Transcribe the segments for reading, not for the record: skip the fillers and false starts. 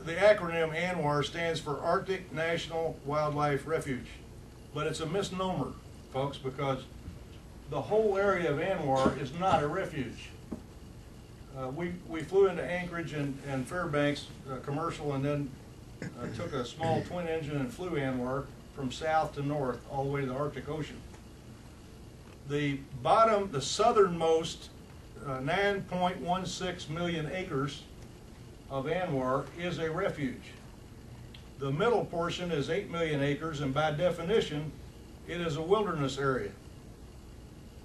the acronym ANWR stands for Arctic National Wildlife Refuge, but it's a misnomer, folks, because the whole area of ANWR is not a refuge. We flew into Anchorage and Fairbanks commercial, and then took a small twin engine and flew ANWR from south to north all the way to the Arctic Ocean. The southernmost 9.16 million acres of ANWR is a refuge. The middle portion is 8 million acres, and by definition it is a wilderness area.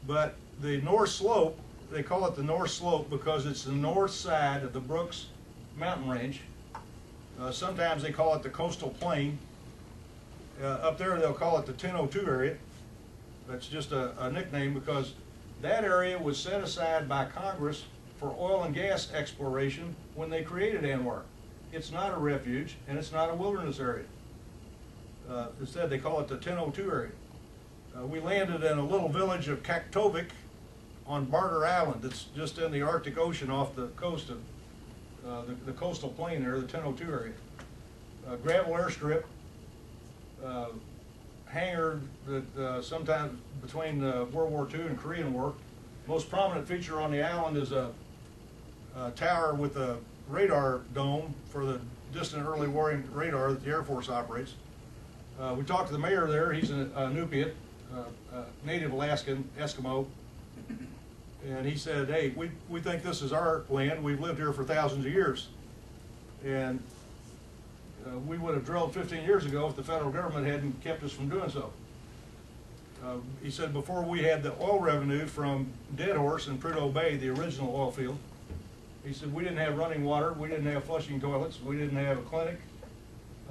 But the north slope, they call it the north slope because it's the north side of the Brooks mountain range. Sometimes they call it the coastal plain. Up there they'll call it the 1002 area. That's just a nickname because that area was set aside by Congress for oil and gas exploration when they created ANWR. It's not a refuge and it's not a wilderness area. Instead they call it the 1002 area. We landed in a little village of Kaktovik on Barter Island. It's just in the Arctic Ocean off the coast of the coastal plain there, the 1002 area. Gravel airstrip, hangar that sometime between World War II and Korean War. Most prominent feature on the island is a tower with a radar dome for the distant early warning radar that the Air Force operates. We talked to the mayor there. He's a Inupiat, native Alaskan Eskimo, and he said, hey, we think this is our land. We've lived here for thousands of years, and we would have drilled 15 years ago if the federal government hadn't kept us from doing so. He said before we had the oil revenue from Dead Horse and Prudhoe Bay, the original oil field, he said we didn't have running water, we didn't have flushing toilets, we didn't have a clinic.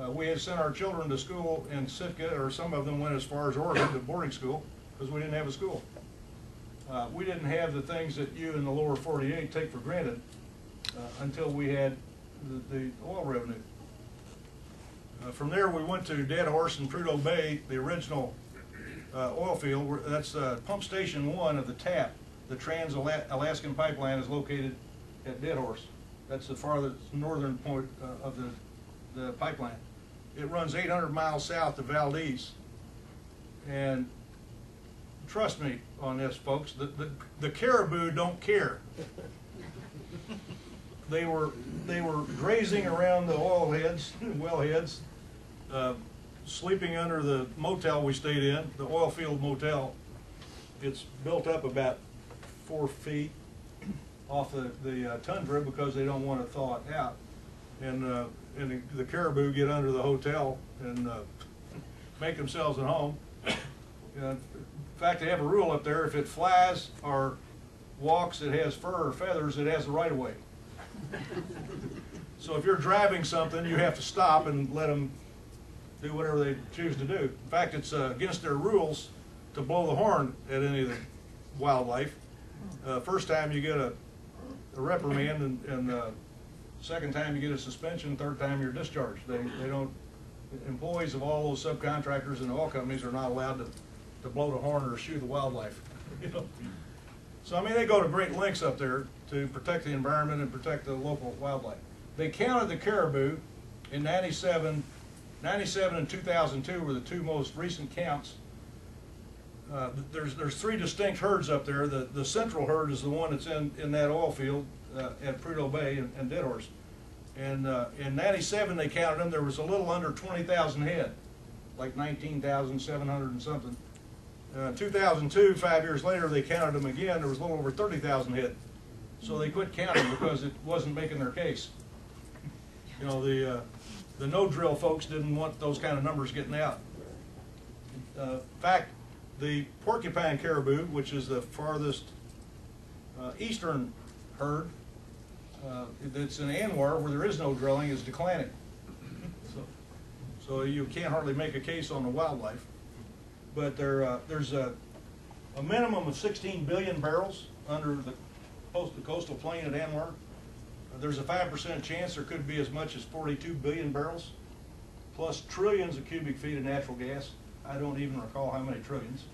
We had sent our children to school in Sitka, or some of them went as far as Oregon to boarding school because we didn't have a school. We didn't have the things that you in the lower 48 take for granted until we had the oil revenue. From there we went to Dead Horse and Prudhoe Bay, the original oil field. That's pump station 1 of the TAP. The Trans-Alaskan Pipeline is located at Dead Horse. That's the farthest northern point of the pipeline. It runs 800 miles south to Valdez. And trust me on this, folks, the caribou don't care. They were grazing around the oil heads, well heads, sleeping under the motel we stayed in, the oil field motel. It's built up about 4 feet off the tundra because they don't want to thaw it out. And the caribou get under the hotel and make themselves at home. In fact, they have a rule up there: if it flies or walks, it has fur or feathers, it has the right of way. So if you're driving something, you have to stop and let them do whatever they choose to do. In fact, it's against their rules to blow the horn at any of the wildlife. First time you get a reprimand, and second time you get a suspension, third time you're discharged. They don't, employees of all those subcontractors and oil companies are not allowed to blow the horn or shoo the wildlife. You know? So I mean, they go to great lengths up there to protect the environment and protect the local wildlife. They counted the caribou in 97 and 2002 were the 2 most recent counts. There's 3 distinct herds up there. The central herd is the one that's in that oil field at Prudhoe Bay and Dead Horse. And in 97 they counted them. There was a little under 20,000 head, like 19,700 and something. 2002, 5 years later, they counted them again. There was a little over 30,000 head. So they quit counting because it wasn't making their case. You know, the no-drill folks didn't want those kind of numbers getting out. In fact, the porcupine caribou, which is the farthest eastern herd that's in ANWR, where there is no drilling, is declining. So you can't hardly make a case on the wildlife. But there's a minimum of 16 billion barrels under the coastal plain at ANWR. There's a 5% chance there could be as much as 42 billion barrels, plus trillions of cubic feet of natural gas. I don't even recall how many trillions.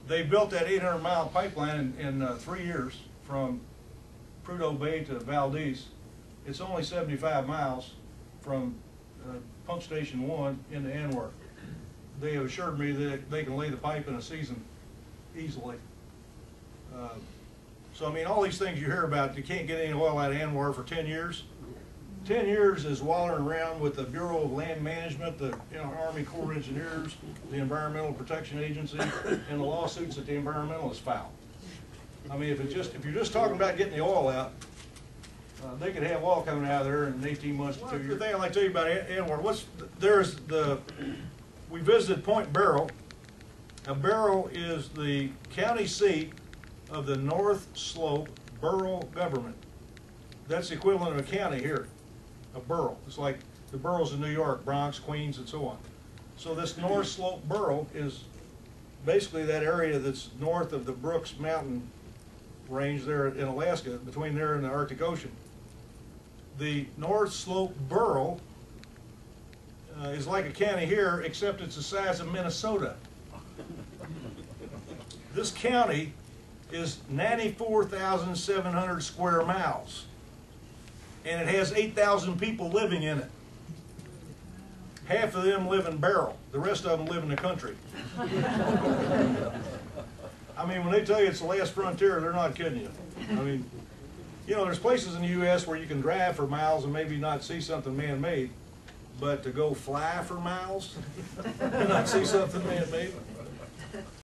They built that 800-mile pipeline in 3 years from Prudhoe Bay to Valdez, It's only 75 miles from pump station 1 into ANWR. They have assured me that they can lay the pipe in a season easily. So I mean, all these things you hear about, you can't get any oil out of ANWR for 10 years. 10 years is wallowing around with the Bureau of Land Management, the Army Corps of Engineers, the Environmental Protection Agency, and the lawsuits that the environmentalists filed. I mean, if you're just talking about getting the oil out, they could have oil coming out of there in 18 months to 2 years. The thing I'd like to tell you about ANWR, we visited Point Barrow. Now, Barrow is the county seat of the North Slope borough government. That's the equivalent of a county here, a borough. It's like the boroughs in New York, Bronx, Queens, and so on. So this North Slope borough is basically that area that's north of the Brooks Mountain range there in Alaska, between there and the Arctic Ocean. The North Slope borough is like a county here, except it's the size of Minnesota. This county is 94,700 square miles, and it has 8,000 people living in it. Half of them live in Barrow. The rest of them live in the country. I mean, when they tell you it's the last frontier, they're not kidding you. I mean, there's places in the U.S. where you can drive for miles and maybe not see something man-made, but to go fly for miles and not see something man-made,